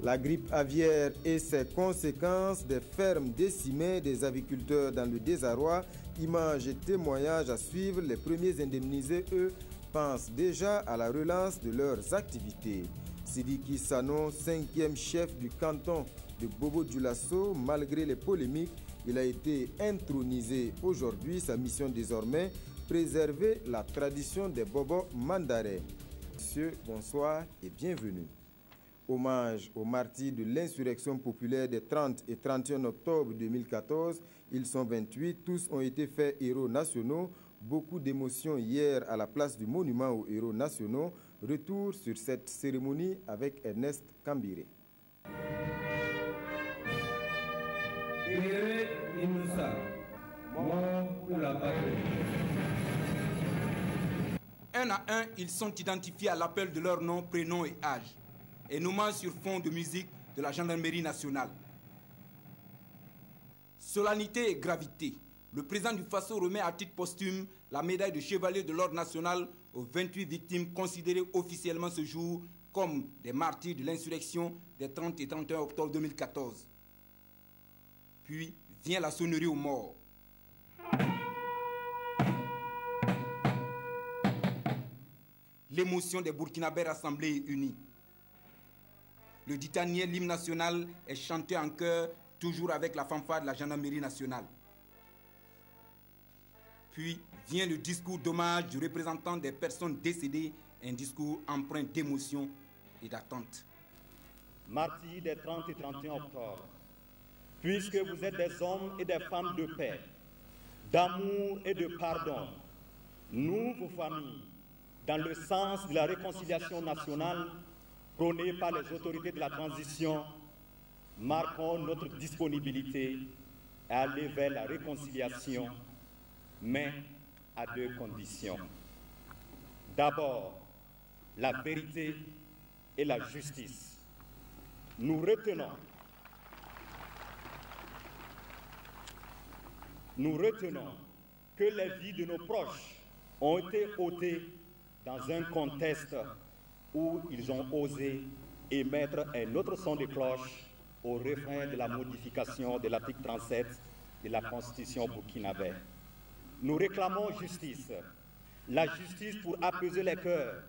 La grippe aviaire et ses conséquences, des fermes décimées, des agriculteurs dans le désarroi, images et témoignages à suivre. Les premiers indemnisés, eux, pensent déjà à la relance de leurs activités. Sidiki Sano, 5e chef du canton de Bobo-Dioulasso, malgré les polémiques, il a été intronisé aujourd'hui. Sa mission désormais, préserver la tradition des Bobo mandarins. Monsieur, bonsoir et bienvenue. Hommage aux martyrs de l'insurrection populaire des 30 et 31 octobre 2014. Ils sont 28, tous ont été faits héros nationaux. Beaucoup d'émotions hier à la place du monument aux héros nationaux. Retour sur cette cérémonie avec Ernest Kambiré. Un à un, ils sont identifiés à l'appel de leur nom, prénom et âge, et nommés sur fond de musique de la gendarmerie nationale. Solennité et gravité. Le président du Faso remet à titre posthume la médaille de chevalier de l'ordre national aux 28 victimes considérées officiellement ce jour comme des martyrs de l'insurrection des 30 et 31 octobre 2014. Puis vient la sonnerie aux morts. L'émotion des Burkinabés rassemblés et unis. Le ditanier, l'hymne national, est chanté en chœur, toujours avec la fanfare de la gendarmerie nationale. Puis vient le discours d'hommage du représentant des personnes décédées, un discours empreint d'émotion et d'attente. Martyrs des 30 et 31 octobre, puisque vous êtes des hommes et des femmes de paix, d'amour et de pardon, nous, vos familles, dans le sens de la réconciliation nationale prônée par les autorités de la transition, marquons notre disponibilité à aller vers la réconciliation, mais à deux conditions. D'abord, la vérité et la justice. Nous retenons que les vies de nos proches ont été ôtées dans un contexte où ils ont osé émettre un autre son de cloche au refrain de la modification de l'article 37 de la Constitution burkinabé. Nous réclamons justice, la justice pour apaiser les cœurs,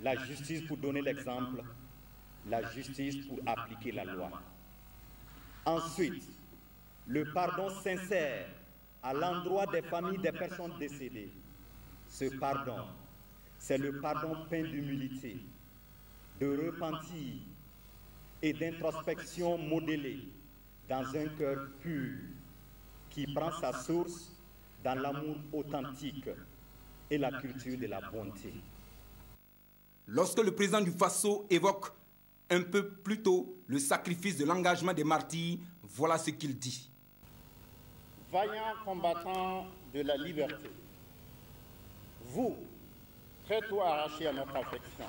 la justice pour donner l'exemple, la justice pour appliquer la loi. Ensuite, le pardon sincère à l'endroit des familles des personnes décédées. Ce pardon, c'est le pardon peint d'humilité, de repentir et d'introspection modélée dans un cœur pur qui prend sa source dans l'amour authentique et la culture de la bonté. Lorsque le président du Faso évoque un peu plus tôt le sacrifice de l'engagement des martyrs, voilà ce qu'il dit. Vaillants combattants de la liberté, vous, très tôt arrachés à notre affection,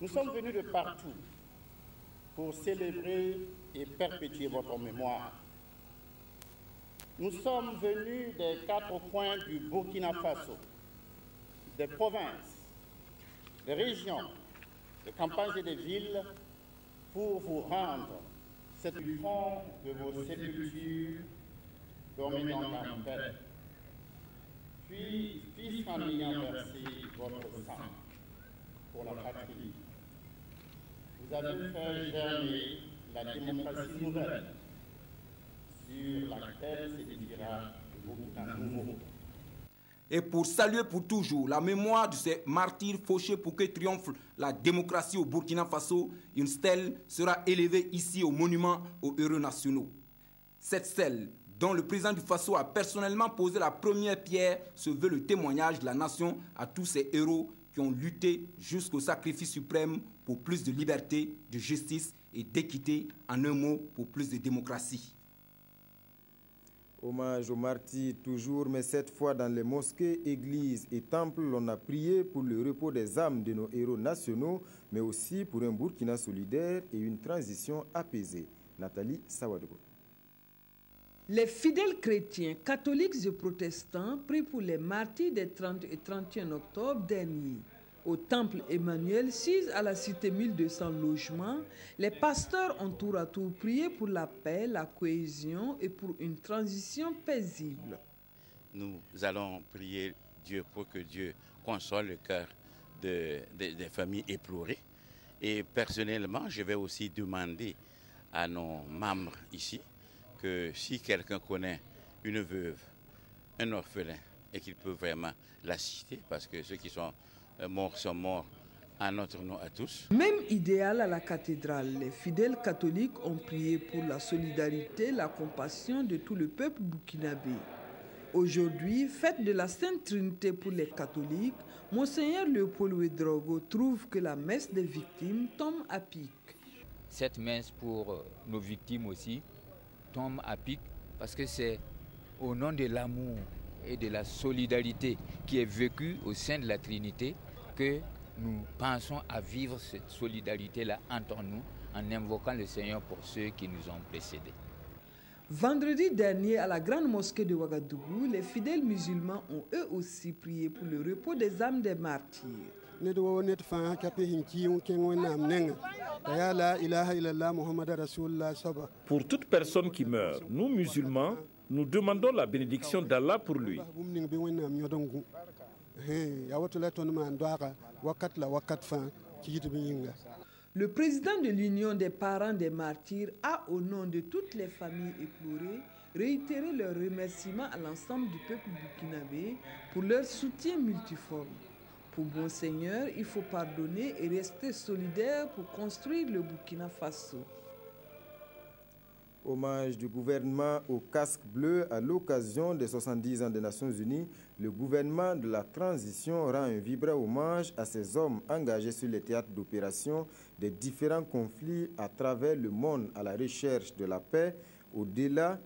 nous sommes venus de partout pour célébrer et perpétuer votre mémoire. Nous sommes venus des quatre coins du Burkina Faso, des provinces, des régions, des campagnes et des villes pour vous rendre cette fond de vos sépultures dominant en paix. Puis, en ayant versé votre sang pour la patrie, vous avez fait germer la démocratie nouvelle sur laquelle s'édifiera le Burkina nouveau. Et pour saluer pour toujours la mémoire de ces martyrs fauchés pour que triomphe la démocratie au Burkina Faso, une stèle sera élevée ici au monument aux héros nationaux. Cette stèle, dont le président du Faso a personnellement posé la première pierre, se veut le témoignage de la nation à tous ces héros qui ont lutté jusqu'au sacrifice suprême pour plus de liberté, de justice et d'équité, en un mot, pour plus de démocratie. Hommage aux martyrs toujours, mais cette fois dans les mosquées, églises et temples, l'on a prié pour le repos des âmes de nos héros nationaux, mais aussi pour un Burkina solidaire et une transition apaisée. Nathalie Sawadogo. Les fidèles chrétiens, catholiques et protestants prient pour les martyrs des 30 et 31 octobre dernier. Au temple Emmanuel, 6 à la cité 1200 logements, les pasteurs ont tour à tour prié pour la paix, la cohésion et pour une transition paisible. Nous allons prier Dieu pour que Dieu console le cœur des familles éplorées. Et personnellement, je vais aussi demander à nos membres ici que si quelqu'un connaît une veuve, un orphelin, et qu'il peut vraiment l'assister, parce que ceux qui sont morts en notre nom à tous. Même idéal à la cathédrale, les fidèles catholiques ont prié pour la solidarité, la compassion de tout le peuple burkinabé. Aujourd'hui, fête de la Sainte Trinité pour les catholiques, Monseigneur Léopold Ouédraogo trouve que la messe des victimes tombe à pic. Cette messe pour nos victimes aussi tombe à pic parce que c'est au nom de l'amour et de la solidarité qui est vécue au sein de la Trinité que nous pensons à vivre cette solidarité-là entre nous en invoquant le Seigneur pour ceux qui nous ont précédés. Vendredi dernier, à la grande mosquée de Ouagadougou, les fidèles musulmans ont eux aussi prié pour le repos des âmes des martyrs. Pour toute personne qui meurt, nous musulmans, nous demandons la bénédiction d'Allah pour lui. Le président de l'Union des parents des martyrs a, au nom de toutes les familles éplorées, réitéré leurs remerciements à l'ensemble du peuple burkinabé pour leur soutien multiforme. Pour Monseigneur, il faut pardonner et rester solidaire pour construire le Burkina Faso. Hommage du gouvernement au casque bleu à l'occasion des 70 ans des Nations Unies, le gouvernement de la transition rend un vibrant hommage à ces hommes engagés sur les théâtres d'opération des différents conflits à travers le monde à la recherche de la paix, au-delà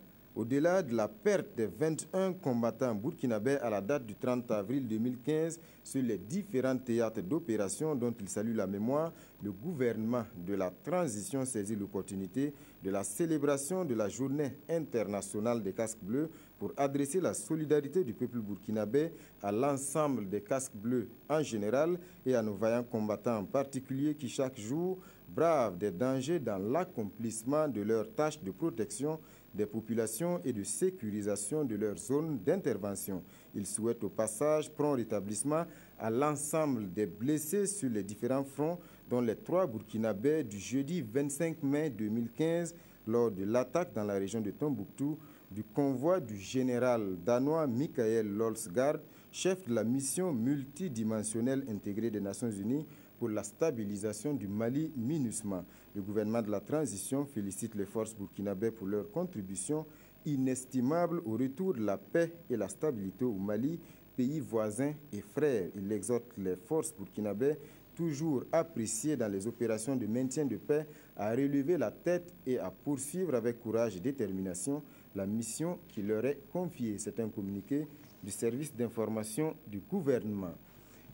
de la perte des 21 combattants burkinabés à la date du 30 avril 2015 sur les différents théâtres d'opération dont il salue la mémoire. Le gouvernement de la transition saisit l'opportunité de la célébration de la journée internationale des casques bleus pour adresser la solidarité du peuple burkinabé à l'ensemble des casques bleus en général et à nos vaillants combattants en particulier qui chaque jour bravent des dangers dans l'accomplissement de leurs tâches de protection des populations et de sécurisation de leurs zones d'intervention. Il souhaite au passage prompt rétablissement à l'ensemble des blessés sur les différents fronts, dont les 3 Burkinabés du jeudi 25 mai 2015 lors de l'attaque dans la région de Tombouctou du convoi du général danois Michael Lolsgaard, chef de la mission multidimensionnelle intégrée des Nations Unies pour la stabilisation du Mali MINUSMA. Le gouvernement de la transition félicite les forces burkinabées pour leur contribution inestimable au retour de la paix et la stabilité au Mali, pays voisins et frères. Il exhorte les forces burkinabées, toujours appréciées dans les opérations de maintien de paix, à relever la tête et à poursuivre avec courage et détermination la mission qui leur est confiée. C'est un communiqué du service d'information du gouvernement.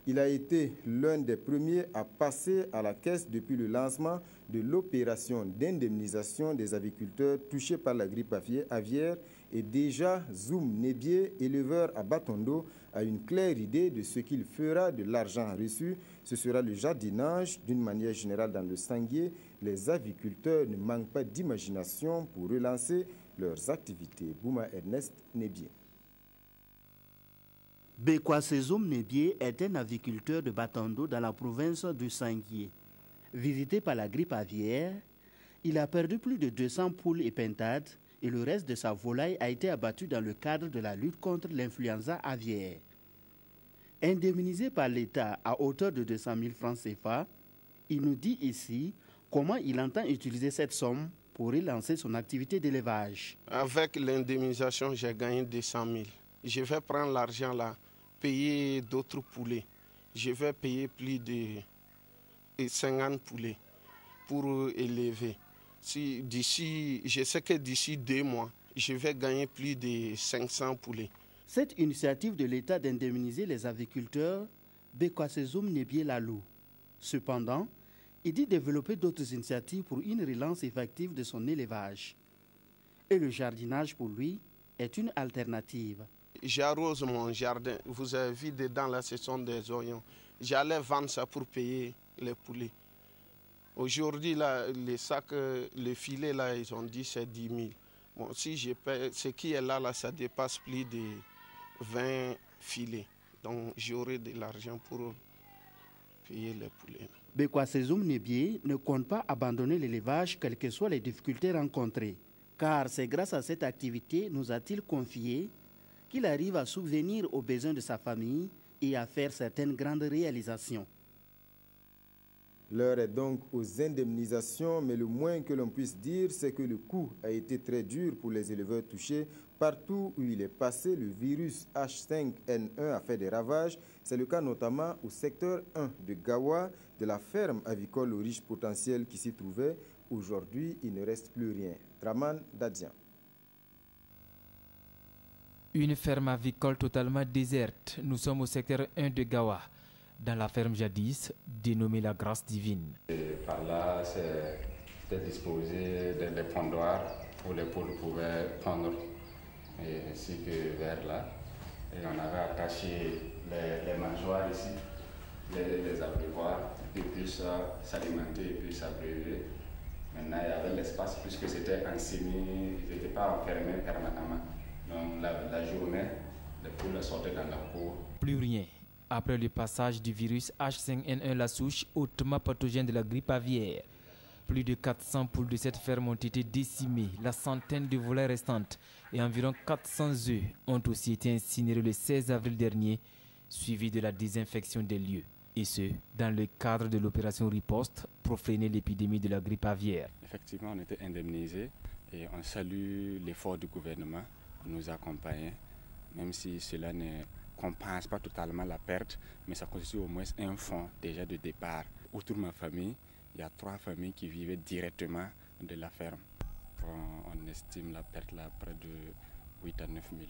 Il a été l'un des premiers à passer à la caisse depuis le lancement de l'opération d'indemnisation des aviculteurs touchés par la grippe aviaire et déjà Zoum Nebié, éleveur à Batondo, a une claire idée de ce qu'il fera de l'argent reçu. Ce sera le jardinage. D'une manière générale dans le sanguier, les aviculteurs ne manquent pas d'imagination pour relancer leurs activités. Bouma Ernest Nebié. Bekwase Zoum Nebié est un aviculteur de Batondo dans la province du Sanguier. Visité par la grippe aviaire, il a perdu plus de 200 poules et pintades et le reste de sa volaille a été abattu dans le cadre de la lutte contre l'influenza aviaire. Indemnisé par l'État à hauteur de 200 000 francs CFA, il nous dit ici comment il entend utiliser cette somme pour relancer son activité d'élevage. Avec l'indemnisation, j'ai gagné 200 000. Je vais prendre l'argent là, payer d'autres poulets. Je vais payer plus de 50 poulets pour élever. Je sais que d'ici 2 mois, je vais gagner plus de 500 poulets. Cette initiative de l'État d'indemniser les aviculteurs, Bekwase Zoum Nebié la loue. Cependant, il dit développer d'autres initiatives pour une relance effective de son élevage. Et le jardinage pour lui est une alternative. J'arrose mon jardin. Vous avez vu dedans là, ce sont des oignons. j'allais vendre ça pour payer les poulets. Aujourd'hui, les sacs, les filets, là, ils ont dit c'est 10 000. Bon, si je paye, ce qui est là, ça dépasse plus de 20 filets. Donc, j'aurai de l'argent pour payer les poulets. Bekwa Sezoum Nebié ne compte pas abandonner l'élevage, quelles que soient les difficultés rencontrées. Car c'est grâce à cette activité, nous a-t-il confié, qu'il arrive à subvenir aux besoins de sa famille et à faire certaines grandes réalisations. L'heure est donc aux indemnisations, mais le moins que l'on puisse dire, c'est que le coup a été très dur pour les éleveurs touchés. Partout où il est passé, le virus H5N1 a fait des ravages. C'est le cas notamment au secteur 1 de Gawa, de la ferme avicole au riche potentiel qui s'y trouvait. Aujourd'hui, il ne reste plus rien. Draman Dadian. Une ferme avicole totalement déserte. Nous sommes au secteur 1 de Gawa, dans la ferme jadis, dénommée la Grâce Divine. Et par là, c'était disposé des pondoirs où les poules pouvaient pondre, et ainsi que vers là. Et on avait attaché les mangeoires ici, les abreuvoirs, et puis s'alimenter et puis s'abreuver. Maintenant, il y avait l'espace, puisque c'était en semi, ils n'étaient pas enfermés permanemment. Donc la journée, les poules sortaient dans la cour. Plus rien. Après le passage du virus H5N1, la souche hautement pathogène de la grippe aviaire. Plus de 400 poules de cette ferme ont été décimées, la centaine de volailles restantes et environ 400 œufs ont aussi été incinérés le 16 avril dernier, suivi de la désinfection des lieux. Et ce, dans le cadre de l'opération Riposte pour freiner l'épidémie de la grippe aviaire. Effectivement, on était indemnisés et on salue l'effort du gouvernement. On nous accompagne, même si cela ne compense pas totalement la perte, mais ça constitue au moins un fonds déjà de départ. Autour de ma famille, il y a 3 familles qui vivaient directement de la ferme. On estime la perte là près de 8 à 9 millions.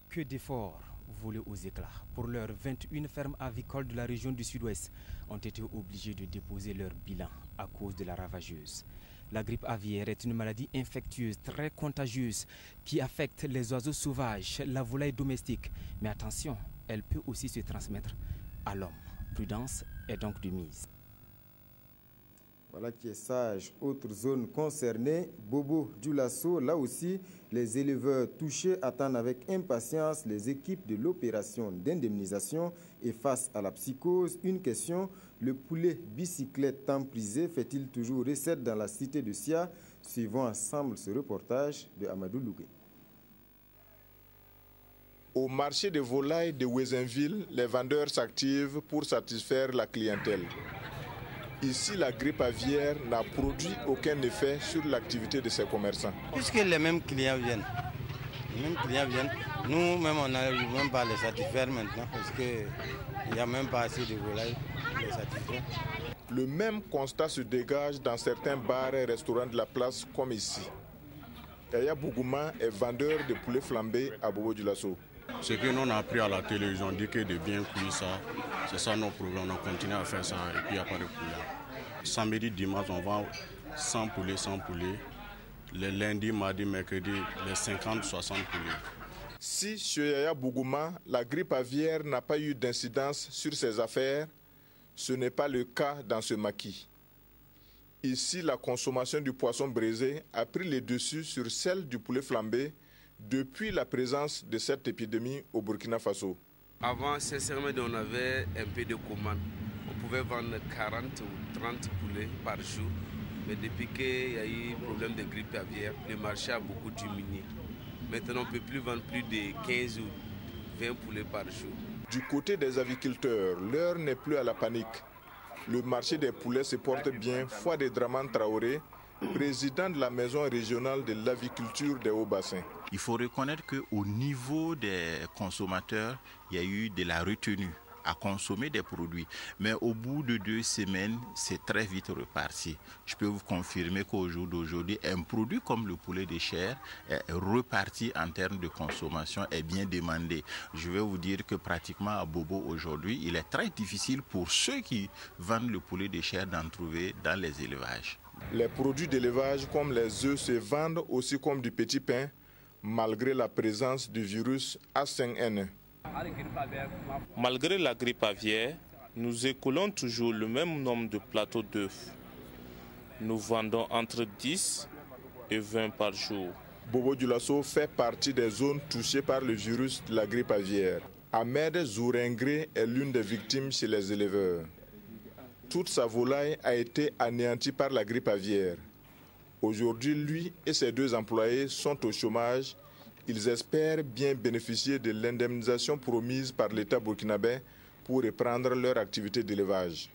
Que d'efforts volés aux éclats. Pour leurs 21 fermes avicoles de la région du Sud-Ouest ont été obligées de déposer leur bilan à cause de la ravageuse. La grippe aviaire est une maladie infectieuse très contagieuse qui affecte les oiseaux sauvages, la volaille domestique. Mais attention, elle peut aussi se transmettre à l'homme. Prudence est donc de mise. Voilà qui est sage. Autre zone concernée, Bobo Dioulasso, là aussi, les éleveurs touchés attendent avec impatience les équipes de l'opération d'indemnisation. Et face à la psychose, une question, le poulet bicyclette temprisé fait-il toujours recette dans la cité de Sia? Suivons ensemble ce reportage de Amadou Lougué. Au marché de volailles de Wezenville, les vendeurs s'activent pour satisfaire la clientèle. Ici, la grippe aviaire n'a produit aucun effet sur l'activité de ces commerçants. Puisque les mêmes clients viennent, nous-mêmes on n'arrive même pas à les satisfaire maintenant parce qu'il n'y a même pas assez de volailles pour les satisfaire. Le même constat se dégage dans certains bars et restaurants de la place comme ici. Yaya Bougouma est vendeur de poulet flambé à Bobo Dioulasso. Ce que nous on a appris à la télé, ils ont dit que de bien cuire ça, c'est ça nos problèmes. On continue à faire ça et puis il n'y a pas de poulet. Samedi, dimanche, on vend 100 poulets, 100 poulets. Les lundis, mardi, mercredi, les 50, 60 poulets. Si chez Yaya Bougouma, la grippe aviaire n'a pas eu d'incidence sur ses affaires, ce n'est pas le cas dans ce maquis. Ici, la consommation du poisson braisé a pris le dessus sur celle du poulet flambé depuis la présence de cette épidémie au Burkina Faso. Avant, sincèrement, on avait un peu de commandes. On pouvait vendre 40 ou 30 poulets par jour. Mais depuis qu'il y a eu problème de grippe aviaire, le marché a beaucoup diminué. Maintenant, on ne peut plus vendre plus de 15 ou 20 poulets par jour. Du côté des aviculteurs, l'heure n'est plus à la panique. Le marché des poulets se porte bien. Fouad Draman Traoré, président de la maison régionale de l'aviculture des Hauts-Bassins. Il faut reconnaître qu'au niveau des consommateurs, il y a eu de la retenue à consommer des produits. Mais au bout de 2 semaines, c'est très vite reparti. Je peux vous confirmer qu'au jour d'aujourd'hui, un produit comme le poulet de chair est reparti en termes de consommation, est bien demandé. Je vais vous dire que pratiquement à Bobo aujourd'hui, il est très difficile pour ceux qui vendent le poulet de chair d'en trouver dans les élevages. Les produits d'élevage comme les œufs se vendent aussi comme du petit pain, malgré la présence du virus H5N1. Malgré la grippe aviaire, nous écoulons toujours le même nombre de plateaux d'œufs. Nous vendons entre 10 et 20 par jour. Bobo Dioulasso fait partie des zones touchées par le virus de la grippe aviaire. Ahmed Zourengré est l'une des victimes chez les éleveurs. Toute sa volaille a été anéantie par la grippe aviaire. Aujourd'hui, lui et ses 2 employés sont au chômage. Ils espèrent bien bénéficier de l'indemnisation promise par l'État burkinabé pour reprendre leur activité d'élevage.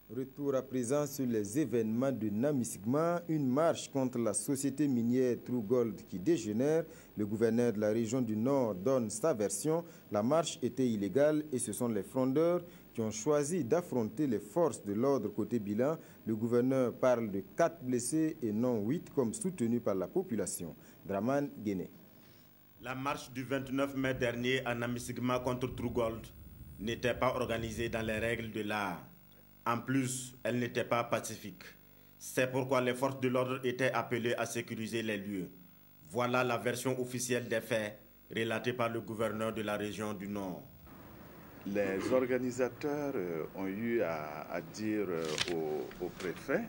Retour à présent sur les événements de Namisigma, une marche contre la société minière True Gold qui dégénère. Le gouverneur de la région du Nord donne sa version. La marche était illégale et ce sont les frondeurs qui ont choisi d'affronter les forces de l'ordre côté bilan. Le gouverneur parle de 4 blessés et non 8 comme soutenu par la population. Draman Guéné. La marche du 29 mai dernier à Namisigma contre True Gold n'était pas organisée dans les règles de l'art. En plus, elle n'était pas pacifique. C'est pourquoi les forces de l'ordre étaient appelées à sécuriser les lieux. Voilà la version officielle des faits relatée par le gouverneur de la région du Nord. Les organisateurs ont eu à dire au préfet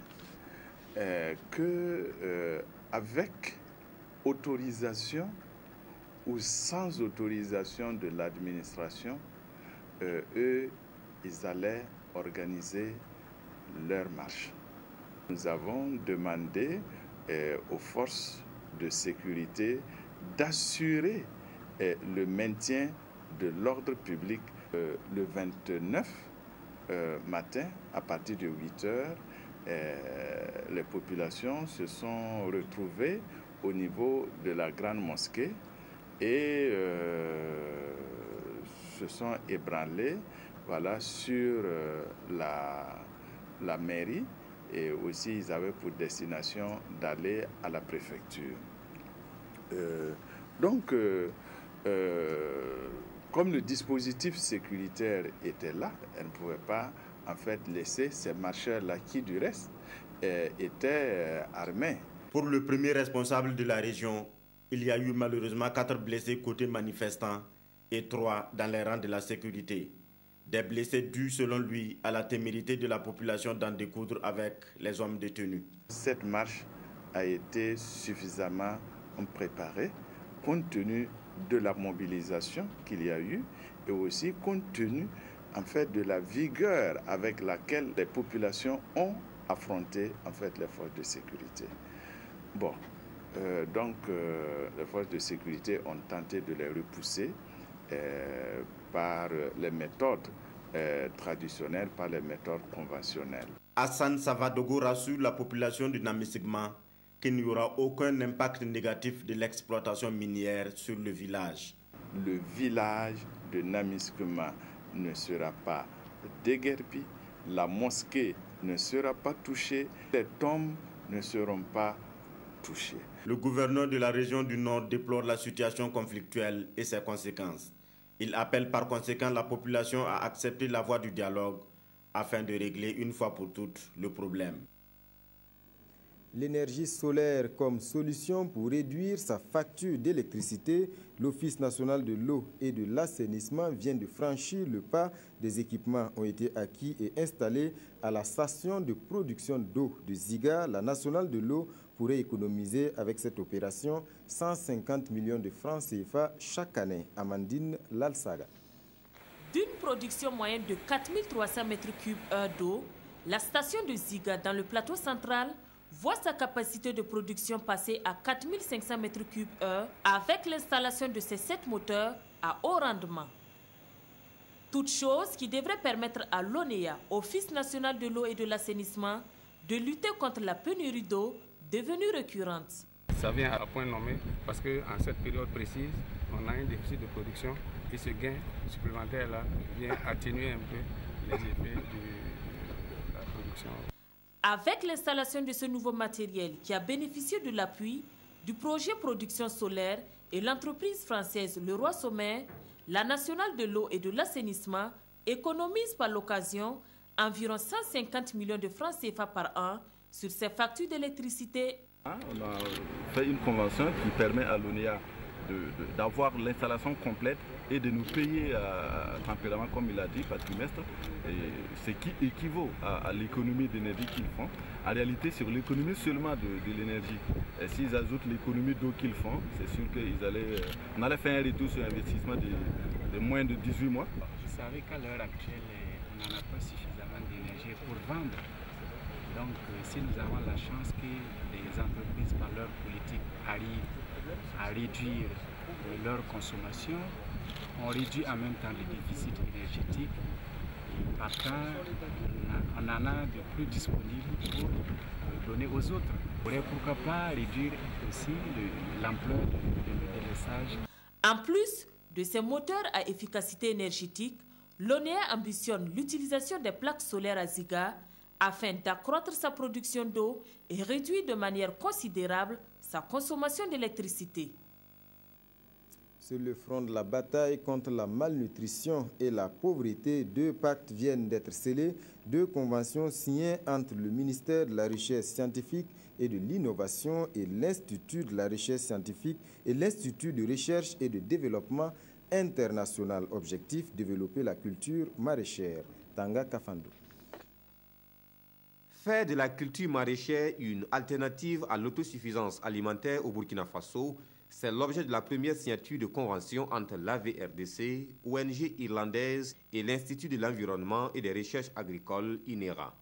qu'avec autorisation ou sans autorisation de l'administration, eux, ils allaient organiser leur marche. Nous avons demandé aux forces de sécurité d'assurer le maintien de l'ordre public. Le 29 matin, à partir de 8 heures, les populations se sont retrouvées au niveau de la grande mosquée et se sont ébranlées sur la mairie, et aussi ils avaient pour destination d'aller à la préfecture. Comme le dispositif sécuritaire était là, elle ne pouvait pas en fait laisser ces marcheurs-là qui du reste étaient armés. Pour le premier responsable de la région, il y a eu malheureusement 4 blessés côté manifestants et 3 dans les rangs de la sécurité. Des blessés dus, selon lui, à la témérité de la population d'en découdre avec les hommes détenus. Cette marche a été suffisamment préparée, compte tenu de la mobilisation qu'il y a eu et aussi compte tenu en fait de la vigueur avec laquelle les populations ont affronté en fait les forces de sécurité. Les forces de sécurité ont tenté de les repousser par les méthodes traditionnelles, par les méthodes conventionnelles. Hassan Savadogo rassure la population du Namisigma qu'il n'y aura aucun impact négatif de l'exploitation minière sur le village. Le village de Namisigma ne sera pas déguerpi, la mosquée ne sera pas touchée, les tombes ne seront pas touchées. Le gouverneur de la région du Nord déplore la situation conflictuelle et ses conséquences. Il appelle par conséquent la population à accepter la voie du dialogue afin de régler une fois pour toutes le problème. L'énergie solaire comme solution pour réduire sa facture d'électricité, l'Office national de l'eau et de l'assainissement vient de franchir le pas. Des équipements ont été acquis et installés à la station de production d'eau de Ziga. La nationale de l'eau pourrait économiser avec cette opération 150 millions de francs CFA chaque année. Amandine Lalsaga. D'une production moyenne de 4300 m3 d'eau, la station de Ziga dans le plateau central voit sa capacité de production passer à 4500 m3 avec l'installation de ses 7 moteurs à haut rendement. Toute chose qui devrait permettre à l'ONEA, Office national de l'eau et de l'assainissement, de lutter contre la pénurie d'eau devenue récurrente. Ça vient à point nommé parce qu'en cette période précise, on a un déficit de production et ce gain supplémentaire-là vient atténuer un peu les effets de la production. Avec l'installation de ce nouveau matériel qui a bénéficié de l'appui du projet production solaire et l'entreprise française Leroy Sommer, la nationale de l'eau et de l'assainissement économise par l'occasion environ 150 millions de francs CFA par an sur ses factures d'électricité. On a fait une convention qui permet à l'ONEA d'avoir l'installation complète et de nous payer temporairement, comme il a dit, par trimestre, ce qui équivaut à l'économie d'énergie qu'ils font. En réalité, sur l'économie seulement de l'énergie, s'ils ajoutent l'économie d'eau qu'ils font, c'est sûr qu'on allait faire un retour sur investissement de moins de 18 mois. Vous savez qu'à l'heure actuelle, on n'en a pas suffisamment d'énergie pour vendre. Donc, si nous avons la chance que les entreprises, par leur politique, arrivent à réduire leur consommation, on réduit en même temps le déficit énergétique. Et partant, on en a de plus disponible pour donner aux autres. Pourquoi pas réduire aussi l'ampleur du délaissage. En plus de ces moteurs à efficacité énergétique, l'ONEA ambitionne l'utilisation des plaques solaires à Ziga afin d'accroître sa production d'eau et réduire de manière considérable sa consommation d'électricité. Sur le front de la bataille contre la malnutrition et la pauvreté, 2 pactes viennent d'être scellés, 2 conventions signées entre le ministère de la Recherche scientifique et de l'Innovation et l'Institut de la Recherche scientifique et l'Institut de Recherche et de Développement international. Objectif, développer la culture maraîchère. Tanga Kafando. Faire de la culture maraîchère une alternative à l'autosuffisance alimentaire au Burkina Faso, c'est l'objet de la première signature de convention entre l'AVRDC, ONG irlandaise et l'Institut de l'environnement et des recherches agricoles, INERA.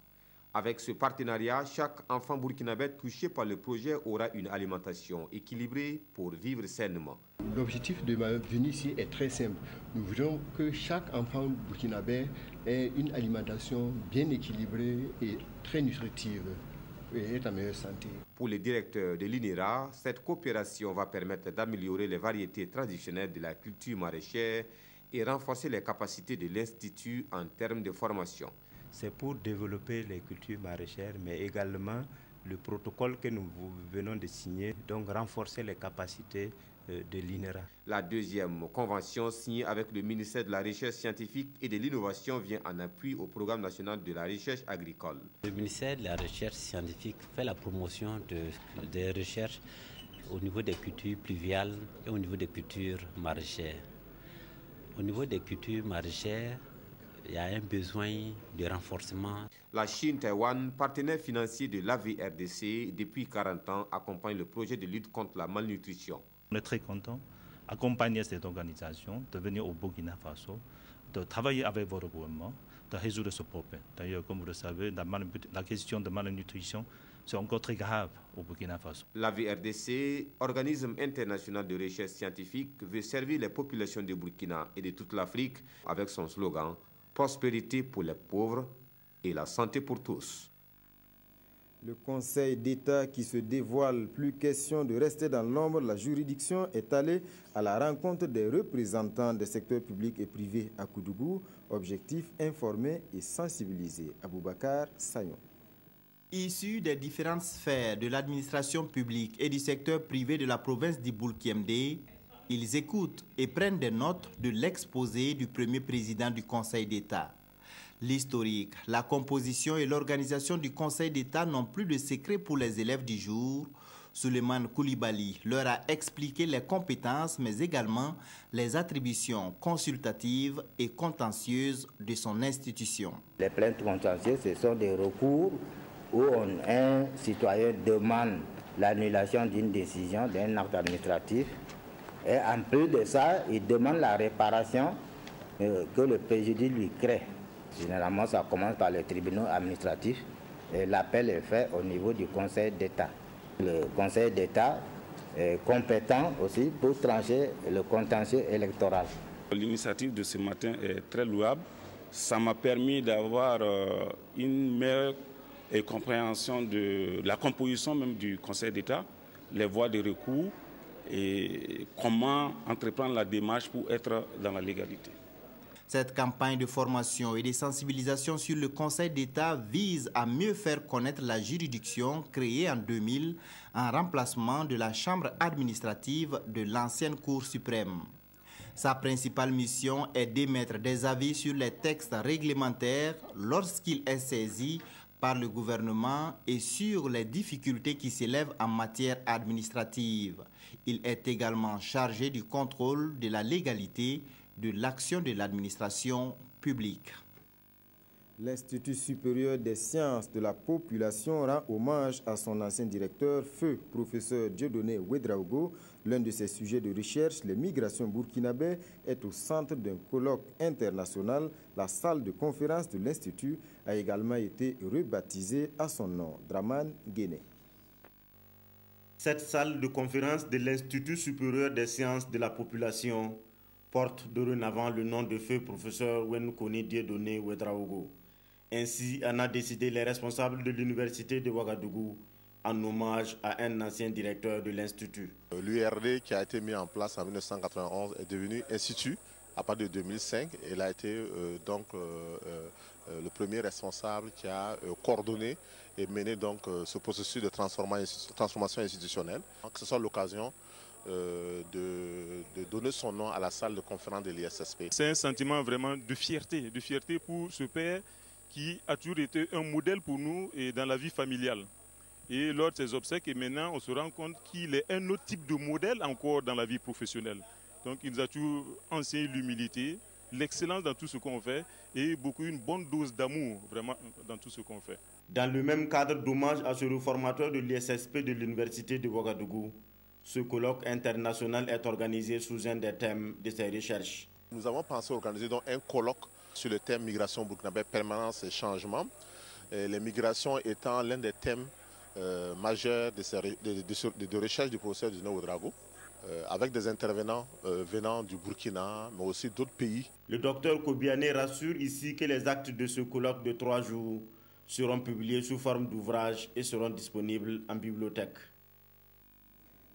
Avec ce partenariat, chaque enfant burkinabé touché par le projet aura une alimentation équilibrée pour vivre sainement. L'objectif de ma venue ici est très simple. Nous voulons que chaque enfant burkinabé ait une alimentation bien équilibrée et très nutritive et est en meilleure santé. Pour le directeur de l'INERA, cette coopération va permettre d'améliorer les variétés traditionnelles de la culture maraîchère et renforcer les capacités de l'Institut en termes de formation. C'est pour développer les cultures maraîchères, mais également le protocole que nous venons de signer, donc renforcer les capacités de l'INERA. La deuxième convention signée avec le ministère de la Recherche scientifique et de l'Innovation vient en appui au Programme national de la recherche agricole. Le ministère de la Recherche scientifique fait la promotion des recherches au niveau des cultures pluviales et au niveau des cultures maraîchères. Au niveau des cultures maraîchères, il y a un besoin de renforcement. La Chine-Taïwan, partenaire financier de l'AVRDC depuis 40 ans, accompagne le projet de lutte contre la malnutrition. On est très content d'accompagner cette organisation, de venir au Burkina Faso, de travailler avec votre gouvernement, de résoudre ce problème. D'ailleurs, comme vous le savez, la question de malnutrition, c'est encore très grave au Burkina Faso. L'AVRDC, organisme international de recherche scientifique, veut servir les populations du Burkina et de toute l'Afrique avec son slogan « Prospérité pour les pauvres et la santé pour tous ». Le Conseil d'État qui se dévoile, plus question de rester dans l'ombre, la juridiction est allée à la rencontre des représentants des secteurs publics et privés à Koudougou. Objectif, informer et sensibiliser. Aboubakar Sayon. Issus des différentes sphères de l'administration publique et du secteur privé de la province d'Iboul-Kiemdé, ils écoutent et prennent des notes de l'exposé du premier président du Conseil d'État. L'historique, la composition et l'organisation du Conseil d'État n'ont plus de secret pour les élèves du jour. Souleymane Koulibaly leur a expliqué les compétences, mais également les attributions consultatives et contentieuses de son institution. Les plaintes contentieuses, ce sont des recours où un citoyen demande l'annulation d'une décision, d'un acte administratif. Et en plus de ça, il demande la réparation que le préjudice lui crée. Généralement, ça commence par les tribunaux administratifs et l'appel est fait au niveau du Conseil d'État. Le Conseil d'État est compétent aussi pour trancher le contentieux électoral. L'initiative de ce matin est très louable. Ça m'a permis d'avoir une meilleure compréhension de la composition même du Conseil d'État, les voies de recours et comment entreprendre la démarche pour être dans la légalité. Cette campagne de formation et de sensibilisation sur le Conseil d'État vise à mieux faire connaître la juridiction créée en 2000 en remplacement de la Chambre administrative de l'ancienne Cour suprême. Sa principale mission est d'émettre des avis sur les textes réglementaires lorsqu'il est saisi par le gouvernement et sur les difficultés qui s'élèvent en matière administrative. Il est également chargé du contrôle de la légalité de l'action de l'administration publique. L'Institut supérieur des sciences de la population rend hommage à son ancien directeur, feu professeur Dieudonné Ouedraogo. L'un de ses sujets de recherche, les migrations burkinabées, est au centre d'un colloque international. La salle de conférence de l'Institut a également été rebaptisée à son nom, Draman Guéné. Cette salle de conférence de l'Institut supérieur des sciences de la population porte dorénavant le nom de feu professeur Wenkoni Dieudonné Ouedraogo. Ainsi en a décidé les responsables de l'université de Ouagadougou en hommage à un ancien directeur de l'Institut. L'URD qui a été mis en place en 1991 est devenu institut à partir de 2005. Il a été le premier responsable qui a coordonné et mené donc ce processus de transformation institutionnelle. Donc, ce soit l'occasion de donner son nom à la salle de conférence de l'ISSP. C'est un sentiment vraiment de fierté pour ce père qui a toujours été un modèle pour nous et dans la vie familiale. Et lors de ses obsèques, et maintenant, on se rend compte qu'il est un autre type de modèle encore dans la vie professionnelle. Donc il nous a toujours enseigné l'humilité, l'excellence dans tout ce qu'on fait et une bonne dose d'amour vraiment dans tout ce qu'on fait. Dans le même cadre d'hommage à ce réformateur de l'ISSP de l'université de Ouagadougou, ce colloque international est organisé sous un des thèmes de ses recherches. Nous avons pensé organiser donc un colloque sur le thème migration burkinabé, permanence et changement. Et les migrations étant l'un des thèmes majeurs de recherche du professeur Dieudonné Ouedraogo, avec des intervenants venant du Burkina, mais aussi d'autres pays. Le docteur Kobiané rassure ici que les actes de ce colloque de 3 jours seront publiés sous forme d'ouvrage et seront disponibles en bibliothèque.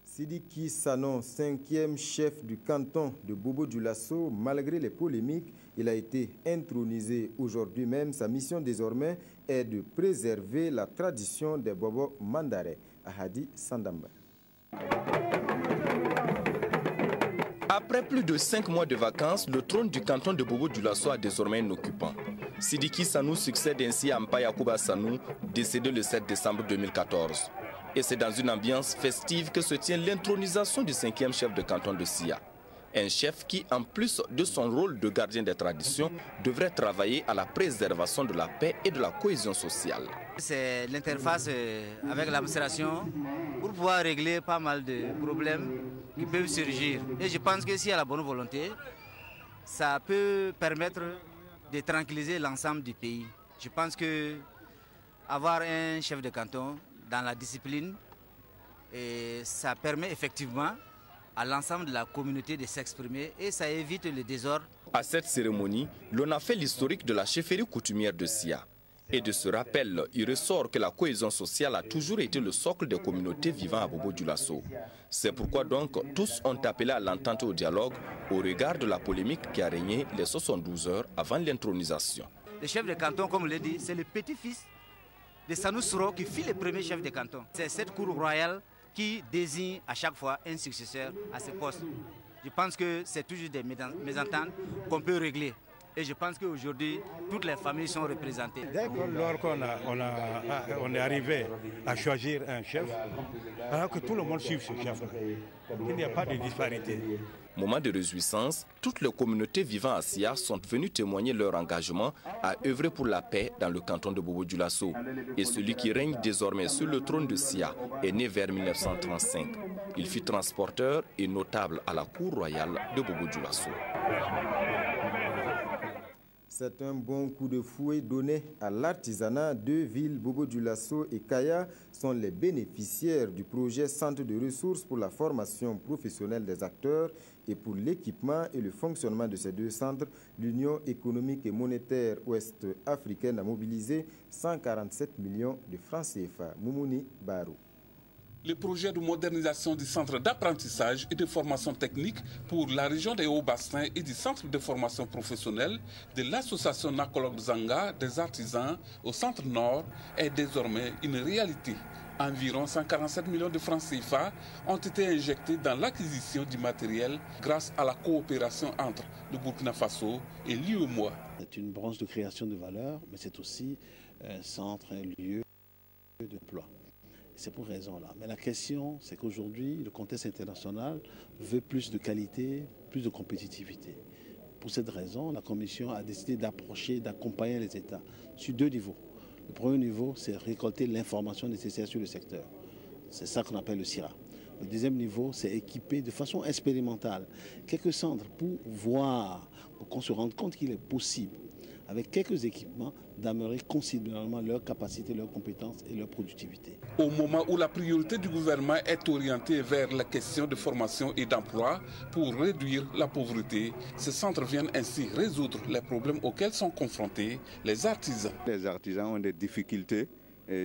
Sidiki Sanon, 5e chef du canton de Bobo-Dioulasso, malgré les polémiques, il a été intronisé aujourd'hui même. Sa mission désormais est de préserver la tradition des Bobo Mandare. Ahadi Sandamba. Après plus de 5 mois de vacances, le trône du canton de Bobo-Dioulasso a désormais un occupant. Sidiki Sanou succède ainsi à Mpayakouba Sanou, décédé le 7 décembre 2014. Et c'est dans une ambiance festive que se tient l'intronisation du 5e chef de canton de Sia. Un chef qui, en plus de son rôle de gardien des traditions, devrait travailler à la préservation de la paix et de la cohésion sociale. C'est l'interface avec l'administration pour pouvoir régler pas mal de problèmes qui peuvent surgir. Et je pense que s'il y a la bonne volonté, ça peut permettre de tranquilliser l'ensemble du pays. Je pense que avoir un chef de canton dans la discipline, et ça permet effectivement à l'ensemble de la communauté de s'exprimer et ça évite le désordre. À cette cérémonie, l'on a fait l'historique de la chefferie coutumière de Sia. Et de ce rappel, il ressort que la cohésion sociale a toujours été le socle des communautés vivant à Bobo-Dioulasso. C'est pourquoi donc tous ont appelé à l'entente et au dialogue au regard de la polémique qui a régné les 72 heures avant l'intronisation. Le chef de canton, comme je l'ai dit, c'est le petit-fils de Sanou Soro qui fut le premier chef de canton. C'est cette cour royale qui désigne à chaque fois un successeur à ce poste. Je pense que c'est toujours des mésententes qu'on peut régler. Et je pense qu'aujourd'hui, toutes les familles sont représentées. Dès qu'on est arrivé à choisir un chef, alors que tout le monde suit ce chef, il n'y a pas de disparité. Moment de réjouissance, toutes les communautés vivant à Sia sont venues témoigner leur engagement à œuvrer pour la paix dans le canton de Bobo-Dioulasso. Et celui qui règne désormais sur le trône de Sia est né vers 1935. Il fut transporteur et notable à la cour royale de Bobo-Dioulasso. C'est un bon coup de fouet donné à l'artisanat. 2 villes, Bobo-Dioulasso et Kaya, sont les bénéficiaires du projet Centre de ressources pour la formation professionnelle des acteurs et pour l'équipement et le fonctionnement de ces 2 centres. L'Union économique et monétaire ouest-africaine a mobilisé 147 millions de francs CFA. Moumouni Barou. Le projet de modernisation du centre d'apprentissage et de formation technique pour la région des Hauts-Bassins et du centre de formation professionnelle de l'association Nakolog Zanga des artisans au centre nord est désormais une réalité. Environ 147 millions de francs CFA ont été injectés dans l'acquisition du matériel grâce à la coopération entre le Burkina Faso et l'UEMOA. C'est une branche de création de valeur, mais c'est aussi un centre, un lieu d'emploi. C'est pour raison là. Mais la question, c'est qu'aujourd'hui, le contexte international veut plus de qualité, plus de compétitivité. Pour cette raison, la Commission a décidé d'approcher, d'accompagner les États sur 2 niveaux. Le premier niveau, c'est récolter l'information nécessaire sur le secteur. C'est ça qu'on appelle le CIRA. Le deuxième niveau, c'est équiper de façon expérimentale quelques centres pour voir, pour qu'on se rende compte qu'il est possible, avec quelques équipements, d'améliorer considérablement leur capacité, leurs compétences et leur productivité. Au moment où la priorité du gouvernement est orientée vers la question de formation et d'emploi pour réduire la pauvreté, ces centres viennent ainsi résoudre les problèmes auxquels sont confrontés les artisans. Les artisans ont des difficultés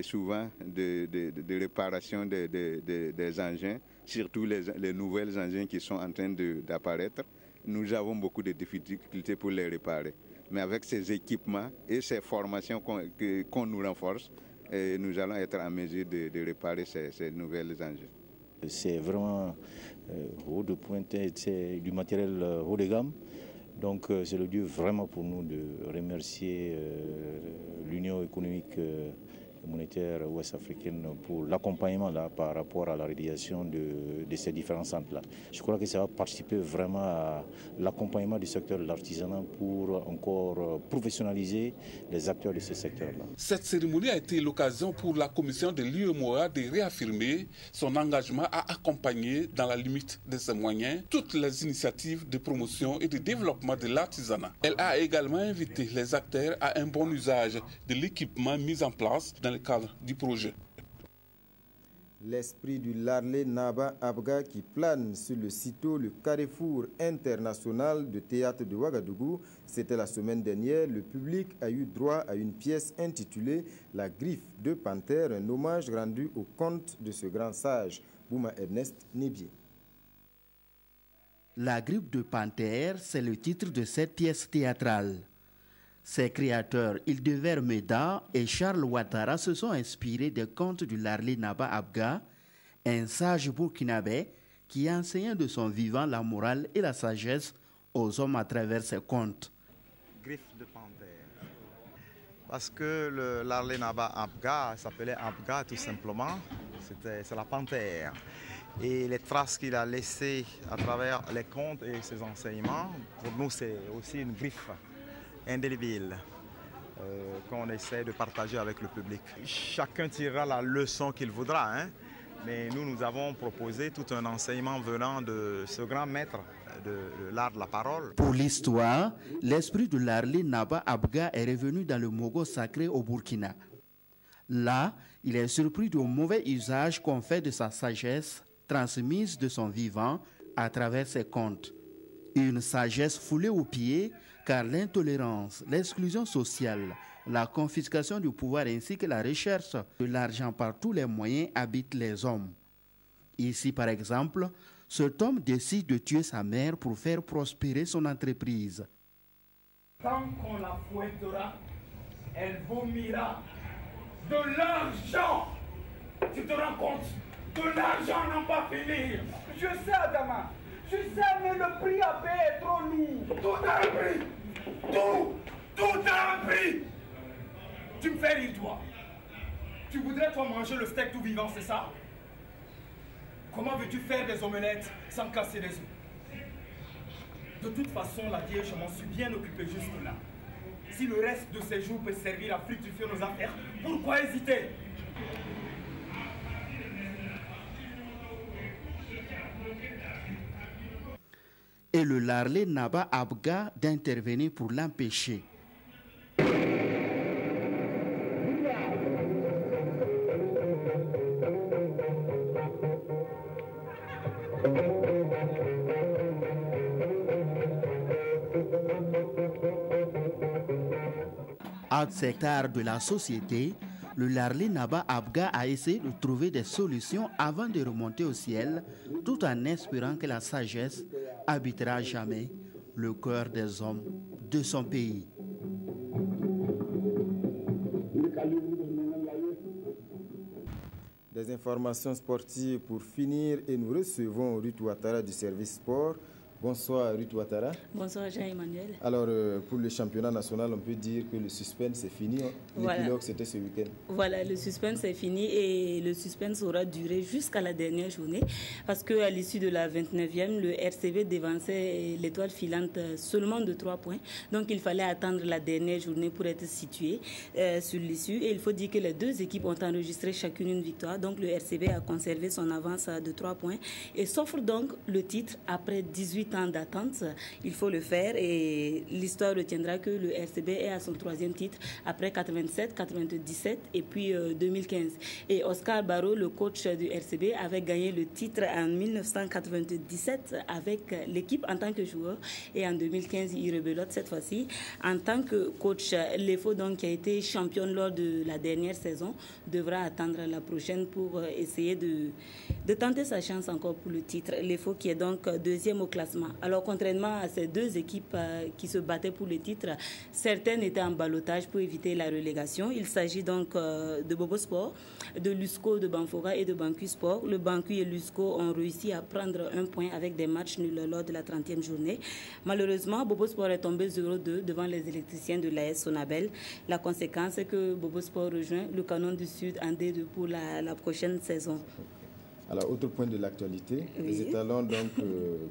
souvent de réparation des engins, surtout les nouvelles engins qui sont en train d'apparaître. Nous avons beaucoup de difficultés pour les réparer. Mais avec ces équipements et ces formations qu'on nous renforce, nous allons être en mesure de réparer ces nouvelles engins. C'est vraiment haut de pointe, c'est du matériel haut de gamme. Donc c'est le lieu vraiment pour nous de remercier l'Union économique et monétaire ouest-africaine pour l'accompagnement là par rapport à la réalisation de ces différents centres là. Je crois que ça va participer vraiment à l'accompagnement du secteur de l'artisanat pour encore professionnaliser les acteurs de ce secteur là. Cette cérémonie a été l'occasion pour la commission de l'UEMOA de réaffirmer son engagement à accompagner dans la limite de ses moyens toutes les initiatives de promotion et de développement de l'artisanat. Elle a également invité les acteurs à un bon usage de l'équipement mis en place dans le cadre du projet. L'esprit du Larlé Naba Abga qui plane sur le sitôt le carrefour international de théâtre de Ouagadougou. C'était la semaine dernière. Le public a eu droit à une pièce intitulée La griffe de panthère, un hommage rendu au conte de ce grand sage, Bouma Ernest Nébier. La griffe de panthère, c'est le titre de cette pièce théâtrale. Ses créateurs, Hildever Meda et Charles Ouattara, se sont inspirés des contes du Larlé Naba Abga, un sage burkinabé qui enseignait de son vivant la morale et la sagesse aux hommes à travers ses contes. Griffe de panthère. Parce que le Larlé Naba Abga s'appelait Abga tout simplement, c'est la panthère. Et les traces qu'il a laissées à travers les contes et ses enseignements, pour nous c'est aussi une griffe indélébile qu'on essaie de partager avec le public. Chacun tirera la leçon qu'il voudra, hein, mais nous avons proposé tout un enseignement venant de ce grand maître de l'art de la parole. Pour l'histoire, l'esprit de Larlé Naba Abga est revenu dans le Mogo sacré au Burkina. Là, il est surpris du mauvais usage qu'on fait de sa sagesse transmise de son vivant à travers ses contes. Une sagesse foulée aux pieds, car l'intolérance, l'exclusion sociale, la confiscation du pouvoir ainsi que la recherche de l'argent par tous les moyens habitent les hommes. Ici, par exemple, cet homme décide de tuer sa mère pour faire prospérer son entreprise. Tant qu'on la fouettera, elle vomira de l'argent. Tu te rends compte? De l'argent n'en pas finir. Je sais, Adama. Je sais, mais le prix à payer est trop lourd. Tout a un prix. Tout a un prix. Tu me fais rire, toi. Tu voudrais, toi, manger le steak tout vivant, c'est ça? Comment veux-tu faire des omelettes sans casser les œufs? De toute façon, la vieille, je m'en suis bien occupé juste là. Si le reste de ces jours peut servir à fructifier nos affaires, pourquoi hésiter? Et le Larlé Naba Abga d'intervenir pour l'empêcher. À cet art de la société, le Larlé Naba Abga a essayé de trouver des solutions avant de remonter au ciel, tout en espérant que la sagesse habitera jamais le cœur des hommes de son pays. Des informations sportives pour finir et nous recevons Ruth Ouattara du service sport. Bonsoir Ruth Ouattara. Bonsoir Jean-Emmanuel. Alors pour le championnat national, on peut dire que le suspense est fini. L'épilogue c'était ce week-end. Voilà, le suspense est fini et le suspense aura duré jusqu'à la dernière journée parce qu'à l'issue de la 29e, le RCB dévançait l'Étoile filante seulement de 3 points. Donc il fallait attendre la dernière journée pour être situé sur l'issue. Et il faut dire que les deux équipes ont enregistré chacune une victoire. Donc le RCB a conservé son avance de 3 points et s'offre donc le titre après 18 ans d'attente. Il faut le faire et l'histoire retiendra que le RCB est à son 3e titre après 87, 97 et puis 2015. Et Oscar Barreau, le coach du RCB, avait gagné le titre en 1997 avec l'équipe en tant que joueur et en 2015 il rebelote cette fois-ci en tant que coach. L'EFO donc qui a été championne lors de la dernière saison devra attendre la prochaine pour essayer de tenter sa chance encore pour le titre. L'EFO qui est donc 2e au classement. Alors, contrairement à ces deux équipes qui se battaient pour le titre, certaines étaient en ballottage pour éviter la relégation. Il s'agit donc de Bobo Sport, de Lusco, de Banfora et de Bancu Sport. Le Bancu et Lusco ont réussi à prendre un point avec des matchs nuls lors de la 30e journée. Malheureusement, Bobo Sport est tombé 0-2 devant les électriciens de l'AS Sonabel. La conséquence est que Bobo Sport rejoint le Canon du Sud en D2 pour la prochaine saison. Alors, autre point de l'actualité, oui. Les étalons donc,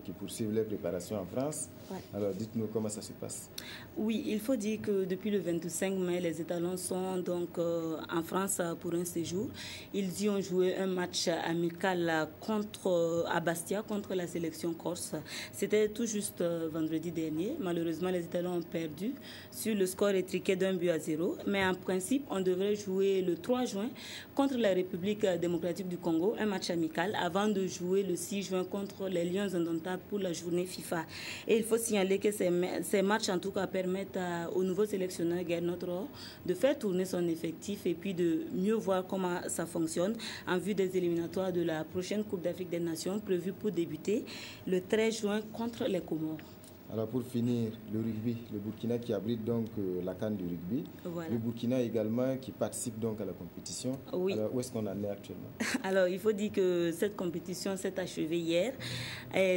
qui poursuivent les préparations en France. Ouais. Alors, dites-nous comment ça se passe. Oui, il faut dire que depuis le 25 mai, les étalons sont donc en France pour un séjour. Ils y ont joué un match amical à Bastia contre la sélection corse. C'était tout juste vendredi dernier. Malheureusement, les étalons ont perdu sur le score étriqué d'1-0. Mais en principe, on devrait jouer le 3 juin contre la République démocratique du Congo, un match amical, avant de jouer le 6 juin contre les Lions indomptables pour la journée FIFA. Et il faut signaler que ces matchs, en tout cas, permettent au nouveau sélectionneur Gernot Rohr de faire tourner son effectif et puis de mieux voir comment ça fonctionne en vue des éliminatoires de la prochaine Coupe d'Afrique des Nations prévue pour débuter le 13 juin contre les Comores. Alors pour finir, le rugby, le Burkina qui abrite donc la CAN du rugby. Voilà. Le Burkina également qui participe donc à la compétition. Oui. Alors où est-ce qu'on en est actuellement? Alors il faut dire que cette compétition s'est achevée hier.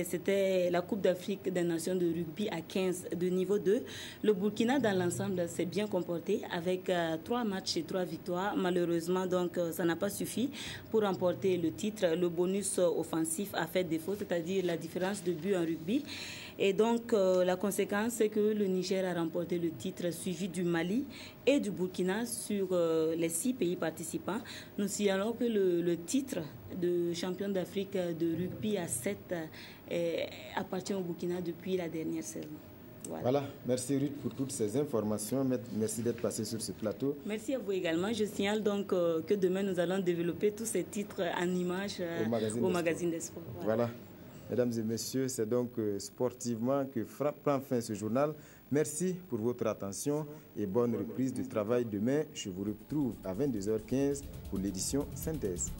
C'était la Coupe d'Afrique des Nations de rugby à 15 de niveau 2. Le Burkina dans l'ensemble s'est bien comporté avec 3 matchs et 3 victoires. Malheureusement donc ça n'a pas suffi pour remporter le titre. Le bonus offensif a fait défaut, c'est-à-dire la différence de but en rugby. Et donc, la conséquence, c'est que le Niger a remporté le titre, suivi du Mali et du Burkina sur les 6 pays participants. Nous signalons que le titre de champion d'Afrique de rugby à 7 appartient au Burkina depuis la dernière saison. Voilà, merci Ruth pour toutes ces informations. Merci d'être passé sur ce plateau. Merci à vous également. Je signale donc que demain, nous allons développer tous ces titres en images au magazine des sports. Voilà. Mesdames et messieurs, c'est donc sportivement que prend fin ce journal. Merci pour votre attention et bonne reprise du travail demain. Je vous retrouve à 22h15 pour l'édition Synthèse.